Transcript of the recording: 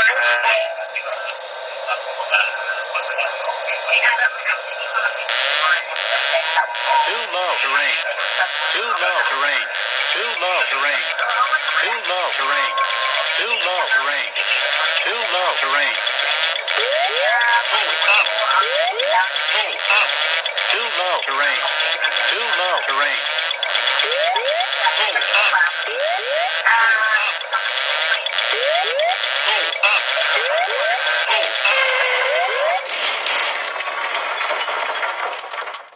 Too low terrain. Too low terrain. Too low terrain. Too low terrain. Too low terrain. Too low terrain. Too low terrain.